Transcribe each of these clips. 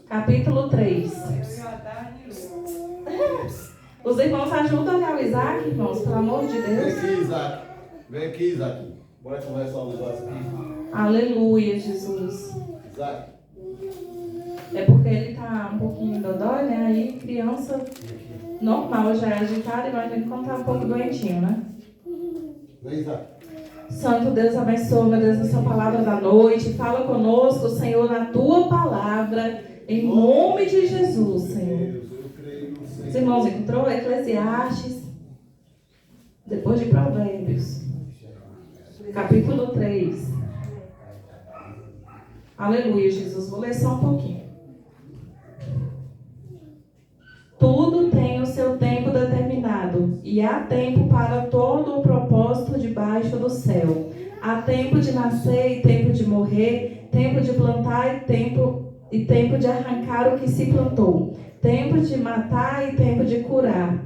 capítulo 3. Os irmãos ajudam a olhar o Isaac, irmãos, pelo amor de Deus. Vem aqui, Isaac. Vem aqui, Isaac. Bora conversar um negócio aqui. Aleluia, Jesus. Isaac. É porque ele tá um pouquinho dodói, né? Aí criança normal já é agitada, imagina quando tá um pouco doentinho, né? Vem, Isaac. Santo Deus, abençoa, meu Deus, essa palavra da noite. Fala conosco, Senhor, na tua palavra, em nome de Jesus, Senhor. Os irmãos encontrou Eclesiastes, depois de Provérbios, capítulo 3. Aleluia, Jesus. Vou ler só um pouquinho. Tudo tem o seu tempo determinado, e há tempo para todo o propósito debaixo do céu. Há tempo de nascer e tempo de morrer, tempo de plantar e tempo de arrancar o que se plantou, tempo de matar e tempo de curar,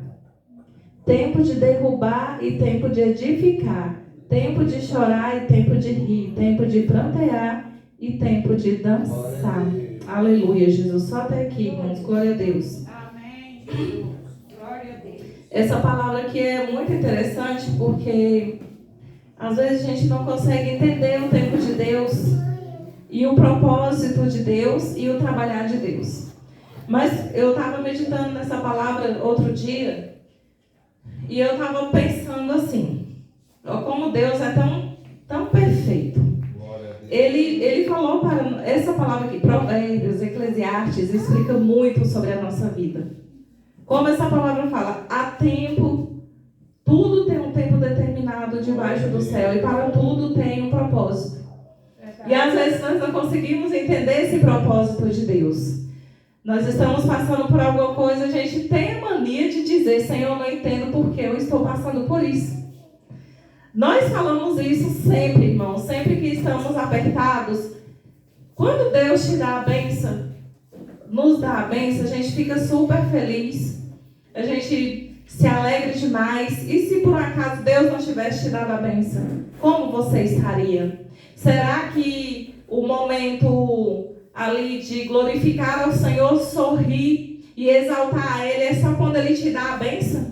tempo de derrubar e tempo de edificar, tempo de chorar e tempo de rir, tempo de prantear e tempo de dançar. Aleluia, Jesus. Só até aqui, irmãos. Glória a Deus. Glória a Deus. Essa palavra aqui é muito interessante porque às vezes a gente não consegue entender o tempo de Deus e o propósito de Deus e o trabalhar de Deus. Mas eu estava meditando nessa palavra outro dia e eu estava pensando assim, ó, como Deus é tão perfeito. Ele falou para essa palavra aqui, Provérbios, Eclesiastes, explica muito sobre a nossa vida. Como essa palavra fala, há tempo, tudo tem um tempo determinado debaixo do céu e para tudo tem um propósito. E às vezes nós não conseguimos entender esse propósito de Deus. Nós estamos passando por alguma coisa, a gente tem a mania de dizer, Senhor, eu não entendo porque eu estou passando por isso. Nós falamos isso sempre, irmão, sempre que estamos apertados. Quando Deus te dá a bênção, nos dá a bênção, a gente fica super feliz. A gente se alegra demais. E se por acaso Deus não tivesse te dado a bênção, como você estaria? Será que o momento ali de glorificar ao Senhor, sorrir e exaltar a Ele é só quando Ele te dá a bênção?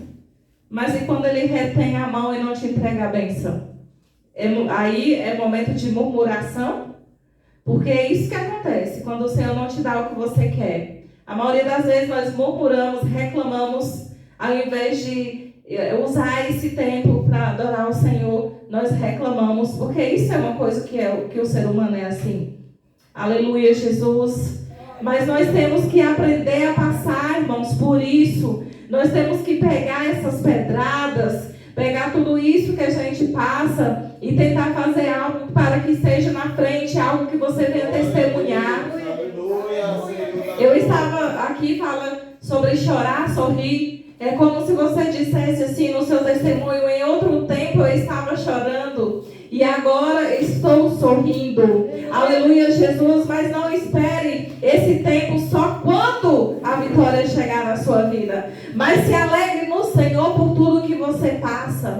Mas e quando Ele retém a mão e não te entrega a bênção? Aí é momento de murmuração? Porque é isso que acontece quando o Senhor não te dá o que você quer. A maioria das vezes nós murmuramos, reclamamos, ao invés de usar esse tempo para adorar o Senhor, nós reclamamos, porque isso é uma coisa que o ser humano é assim. Aleluia, Jesus. Mas nós temos que aprender a passar, irmãos, por isso. Nós temos que pegar essas pedradas, pegar tudo isso que a gente passa e tentar fazer algo para que seja na frente, algo que você venha testemunhar. Eu estava aqui falando sobre chorar, sorrir. É como se você dissesse assim no seu testemunho, em outro tempo eu estava chorando e agora estou sorrindo. Aleluia, Jesus. Mas não espere esse tempo só quando a vitória chegar na sua vida. Mas se alegre no Senhor por tudo que você passa.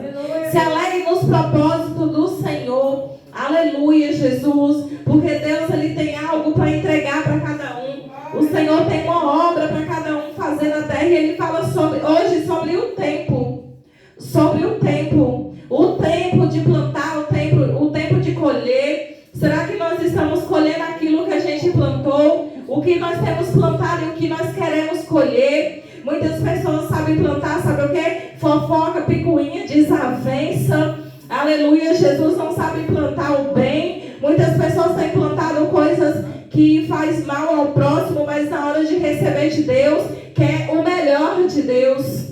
Se alegre nos propósitos do Senhor. Aleluia, Jesus. Porque Deus, Ele tem algo para entregar para cada um. O Senhor tem uma obra para cada um fazer na terra. E Ele fala hoje sobre o tempo. Sobre o tempo. O tempo de plantar, o tempo de colher. Será que nós estamos colhendo aquilo que a gente plantou? O que nós temos plantado e o que nós queremos colher? Muitas pessoas sabem plantar, sabe o quê? Fofoca, picuinha, desavença. Aleluia, Jesus não sabe plantar o bem. Muitas pessoas têm plantado coisas que faz mal ao próximo, mas na hora de receber de Deus, quer o melhor de Deus.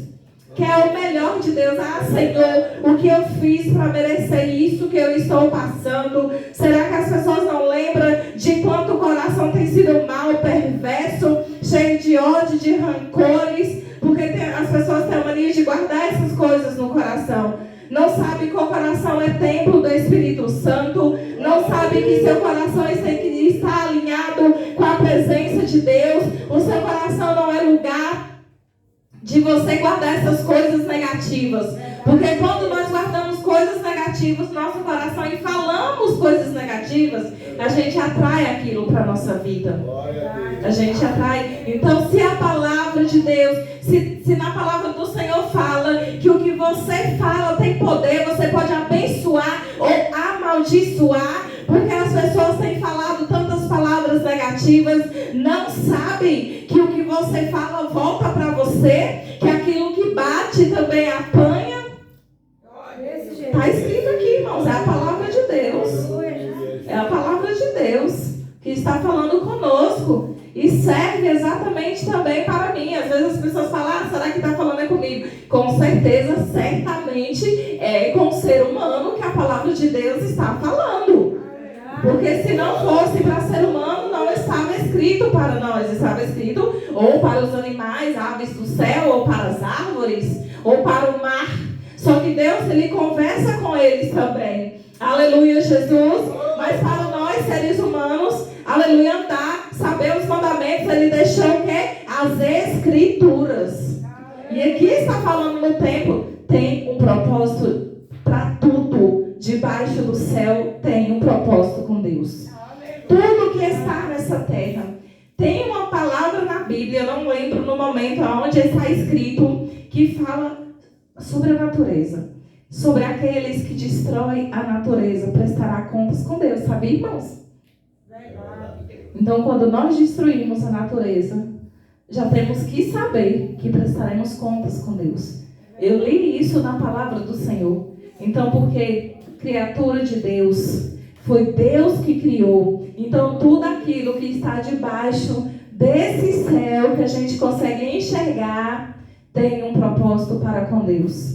Quer o melhor de Deus. Ah, Senhor, o que eu fiz para merecer isso que eu estou passando? Será que as pessoas não lembram de quanto o coração tem sido mal, perverso, cheio de ódio, de rancores? Porque as pessoas têm a mania de guardar essas coisas no coração. Não sabe que o coração é templo do Espírito Santo. Não sabe que seu coração tem que estar alinhado com a presença de Deus. O seu coração não é lugar de você guardar essas coisas negativas. Porque quando nós guardamos coisas negativas no nosso coração e falamos coisas negativas, a gente atrai aquilo para a nossa vida. A gente atrai. Então, se a palavra de Deus, se na palavra do Senhor fala que o que você fala tem poder, você pode abençoar ou amaldiçoar, porque as pessoas têm falado tantas palavras negativas, não sabem que o que você fala volta para você, que aquilo que bate também apanha. Está escrito aqui, irmãos, é a palavra de Deus. É a palavra de Deus que está falando conosco e serve exatamente também para mim. Às vezes as pessoas falam, será que está falando comigo? Com certeza, certamente é com o ser humano que a palavra de Deus está falando. Porque se não fosse para ser humano, não estava escrito para nós. Estava escrito ou para os animais, aves do céu, ou para as árvores, ou para o mar. Só que Deus, Ele conversa com eles também. Aleluia, Jesus. Mas para nós, seres humanos, aleluia, andar, saber os mandamentos, Ele deixou o quê? As Escrituras. E aqui está falando no tempo, tem um propósito para tudo. Debaixo do céu tem um propósito com Deus. Tudo que está nessa terra. Tem uma palavra na Bíblia, eu não lembro no momento onde está escrito, que fala sobre a natureza. Sobre aqueles que destroem a natureza, prestará contas com Deus, sabia, irmãos? Então, quando nós destruímos a natureza, já temos que saber que prestaremos contas com Deus. Eu li isso na palavra do Senhor. Então, porque criatura de Deus, foi Deus que criou. Então, tudo aquilo que está debaixo desse céu que a gente consegue enxergar, tem um propósito para com Deus.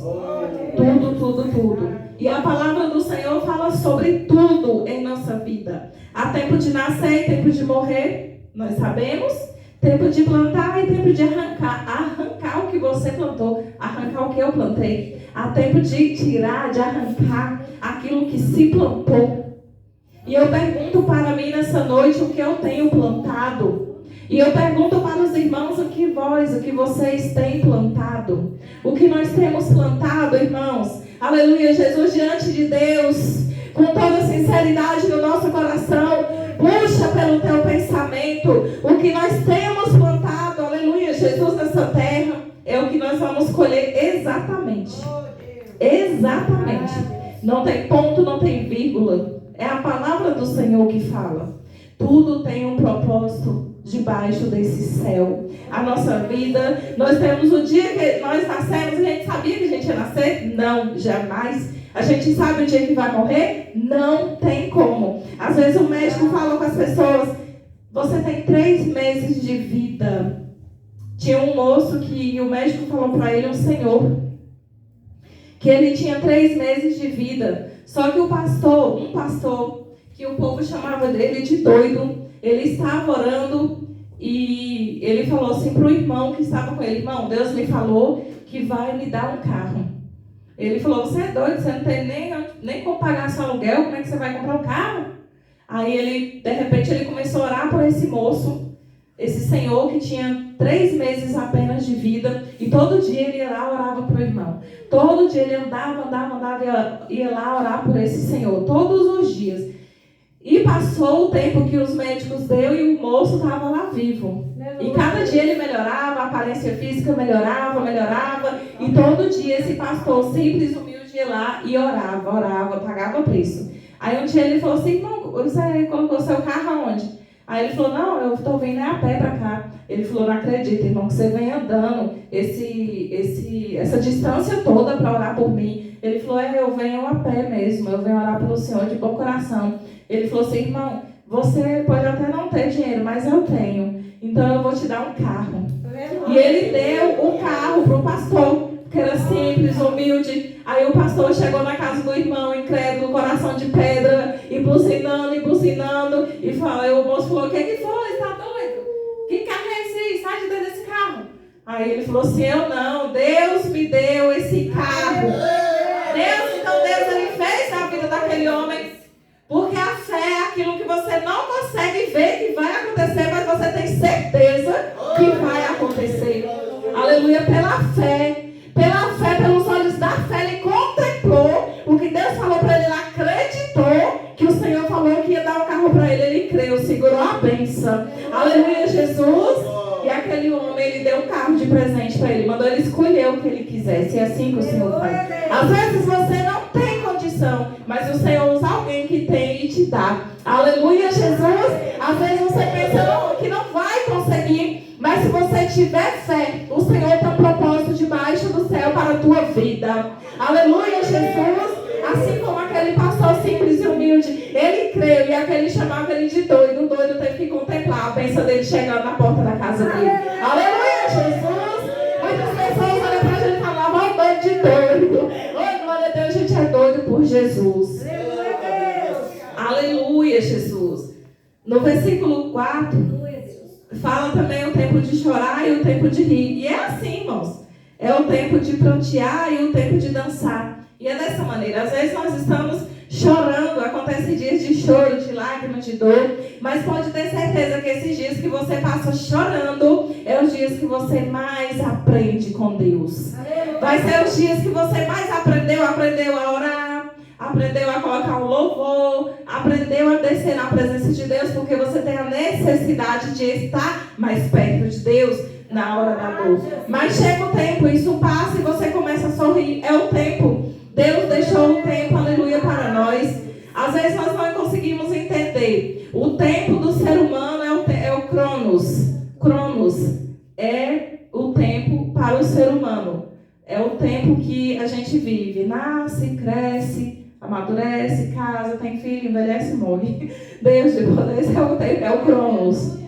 Tudo, tudo, tudo. E a palavra do Senhor fala sobre tudo em nossa vida. Há tempo de nascer e tempo de morrer, nós sabemos. Tempo de plantar e tempo de arrancar. Arrancar o que você plantou, arrancar o que eu plantei. Há tempo de tirar, de arrancar aquilo que se plantou. E eu pergunto para mim nessa noite o que eu tenho plantado. E eu pergunto para os irmãos o que vocês têm plantado. O que nós temos plantado, irmãos. Aleluia, Jesus, diante de Deus, com toda a sinceridade do nosso coração, puxa pelo teu pensamento. O que nós temos plantado, aleluia, Jesus, nessa terra, é o que nós vamos colher exatamente. Exatamente. Não tem ponto, não tem vírgula. É a palavra do Senhor que fala. Tudo tem um propósito debaixo desse céu. A nossa vida, nós temos o dia que nós nascemos, a gente sabia que a gente ia nascer? Não, jamais. A gente sabe o dia que vai morrer? Não tem como. Às vezes o médico fala com as pessoas, você tem 3 meses de vida. Tinha um moço que o médico falou para ele, um senhor, que ele tinha 3 meses de vida. Só que um pastor, que o povo chamava dele de doido, ele estava orando e ele falou assim para o irmão que estava com ele, irmão, Deus me falou que vai me dar um carro. Ele falou, você é doido, você não tem nem como pagar seu aluguel, como é que você vai comprar um carro? Aí ele, de repente, ele começou a orar por esse moço, esse senhor que tinha 3 meses apenas de vida, e todo dia ele ia lá orava para o irmão. Todo dia ele andava, ia lá orar por esse senhor, todos os dias. E passou o tempo que os médicos deu e o moço estava lá vivo. E cada dia ele melhorava, a aparência física melhorava. E todo dia esse pastor simples, humilde, ia lá e orava, pagava preço. Aí um dia ele falou assim, irmão, você colocou seu carro aonde? Aí ele falou, não, eu estou vindo a pé para cá. Ele falou, não acredito, irmão, que você vem andando essa distância toda para orar por mim. Ele falou, eu venho a pé mesmo, eu venho orar pelo Senhor de bom coração. Ele falou assim, irmão, você pode até não ter dinheiro, mas eu tenho. Então eu vou te dar um carro. E ele deu o carro para o pastor, que era simples, humilde. Aí o pastor chegou na casa do irmão, incrédulo, coração de pedra, e buzinando. E o moço falou, o que foi? Está doido? Que carro é esse aí? Sai de dentro desse carro. Aí ele falou assim, eu não, Deus me deu esse carro. Deus ele fez na vida daquele homem. Porque a fé é aquilo que você não consegue ver que vai acontecer, mas você tem certeza que vai acontecer. Aleluia, pela fé, pelos olhos da fé, ele Aleluia, Jesus. E aquele homem, ele deu um carro de presente para ele, mandou ele escolher o que ele quisesse. E é assim que o Senhor faz. Às vezes você não tem condição, mas o Senhor usa alguém que tem e te dá. Aleluia, Jesus. Às vezes você pensa que não vai conseguir, mas se você tiver fé, o Senhor tem um propósito debaixo do céu para a tua vida. Aleluia, Jesus. Assim como aquele pastor simples e humilde, ele creu e aquele chamava ele de doido. O doido teve que contemplar a bênção dele chegando na porta da casa dele. Aleluia, Jesus. Muitas pessoas olham pra gente e falam, ó, bando de doido. Oh, glória a Deus, a gente é doido por Jesus. Aleluia, Jesus. No versículo 4, fala também o tempo de chorar e o tempo de rir. E é assim, irmãos. É o tempo de prantear e o tempo de dançar. E é dessa maneira. Às vezes nós estamos chorando, acontecem dias de choro, de lágrimas, de dor, mas pode ter certeza que esses dias que você passa chorando é os dias que você mais aprende com Deus. Vai ser os dias que você mais aprendeu a orar, aprendeu a colocar um louvor, aprendeu a descer na presença de Deus, porque você tem a necessidade de estar mais perto de Deus na hora da dor. Mas chega o tempo, isso passa e você começa a sorrir. É o tempo. Deus deixou um tempo, aleluia, para nós. Às vezes nós não conseguimos entender. O tempo do ser humano é o Cronos. Cronos é o tempo para o ser humano. É o tempo que a gente vive. Nasce, cresce, amadurece, casa, tem filho, envelhece e morre. Deus de poder, esse é o tempo, é o Cronos.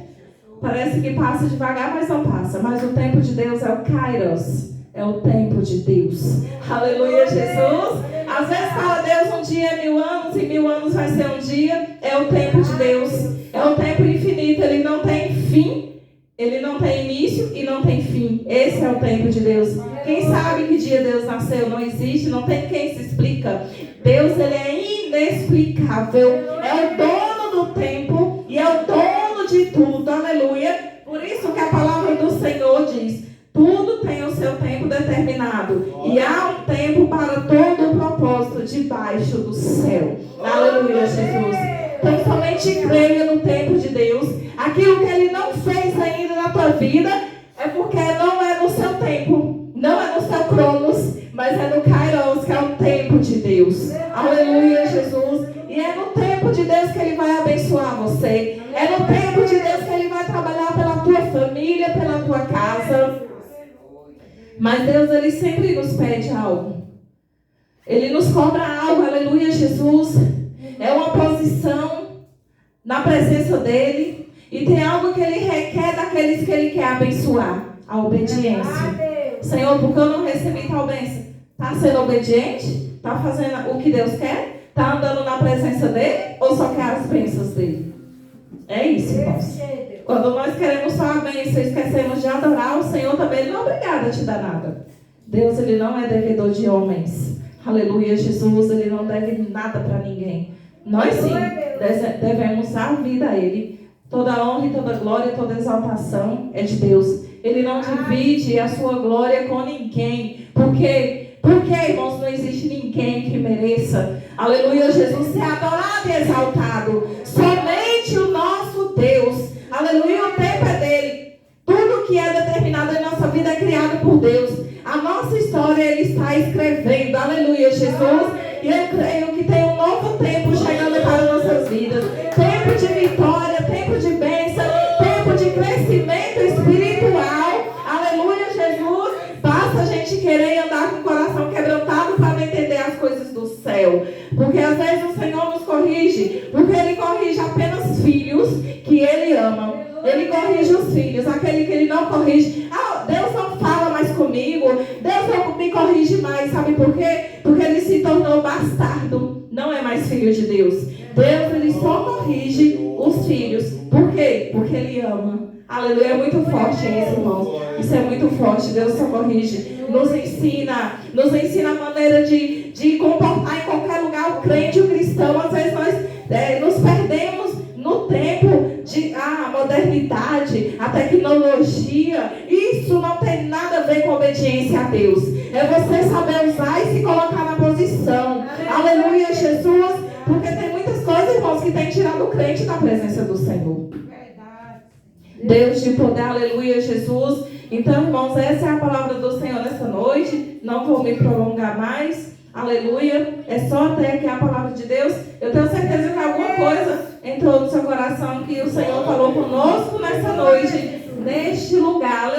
Parece que passa devagar, mas não passa. Mas o tempo de Deus é o Kairos. É o tempo de Deus. Aleluia, Jesus. Às vezes fala Deus, um dia é 1000 anos e 1000 anos vai ser um dia. É o tempo de Deus. É o tempo infinito. Ele não tem fim. Ele não tem início e não tem fim. Esse é o tempo de Deus. Quem sabe que dia Deus nasceu? Não existe. Não tem quem se explica. Deus, ele é inexplicável. É o dono do tempo e é o dono de tudo. Aleluia. Por isso que a palavra do Senhor diz: tudo tem o seu tempo determinado. E há um tempo para todo o propósito debaixo do céu. Aleluia, Jesus. Então somente creia no tempo de Deus. Aquilo que Ele não fez ainda na tua vida é porque não é no seu tempo. Não é no seu Cronos, mas é no Kairos, que é o tempo de Deus. Aleluia, Jesus. E é no tempo de Deus que Ele vai abençoar você. É no tempo de Deus que Ele vai trabalhar pela tua família, pela tua casa. Mas Deus, Ele sempre nos pede algo. Ele nos cobra algo, aleluia, Jesus. É uma posição na presença dEle. E tem algo que Ele requer daqueles que Ele quer abençoar. A obediência. Senhor, porque eu não recebi tal bênção? Está sendo obediente? Está fazendo o que Deus quer? Está andando na presença dEle? Ou só quer as bênçãos dEle? É isso, irmãos. Quando nós queremos só a bênção e esquecemos de adorar, o Senhor também Ele não é obrigado a te dar nada. Deus, Ele não é devedor de homens. Aleluia, Jesus, Ele não deve nada para ninguém. Nós sim devemos dar vida a Ele. Toda honra e toda glória, toda exaltação é de Deus. Ele não divide a sua glória com ninguém. Por quê? Porque, irmãos, não existe ninguém que mereça, aleluia, Jesus, ser adorado e exaltado. Somente o nosso Deus. Aleluia, o tempo é dele. Tudo que é determinado em nossa vida é criado por Deus. A nossa história Ele está escrevendo. Aleluia, Jesus. E eu creio que tem um novo tempo chegando para nossas vidas. Tempo de vitória, tempo de bênção, tempo de crescimento espiritual. Aleluia, Jesus. Basta a gente querer andar com o coração quebrantado para entender as coisas do céu. Porque às vezes o Senhor nos corrige, porque Ele corrige apenas filhos que Ele ama. Ele corrige os filhos, aquele que Ele não corrige. Deus não fala mais comigo, Deus não me corrige mais, sabe por quê? Porque Ele se tornou bastardo, não é mais filho de Deus. Deus, Ele só corrige os filhos. Por quê? Porque Ele ama. Aleluia, é muito forte isso, irmãos. Isso é muito forte, Deus só corrige. Nos ensina a maneira de comportar em qualquer lugar o crente, o cristão. Às vezes nós nos perdemos no tempo de modernidade, a tecnologia. Isso não tem nada a ver com obediência a Deus. É você saber usar e se colocar na posição. Aleluia, Jesus. Porque tem muitas coisas, irmãos, que tem tirado o crente da presença do Senhor. Deus de poder, aleluia, Jesus. Então, irmãos, essa é a palavra do Senhor nessa noite. Não vou me prolongar mais, aleluia. É só até que a palavra de Deus. Eu tenho certeza que alguma coisa entrou no seu coração, que o Senhor falou conosco nessa noite, neste lugar,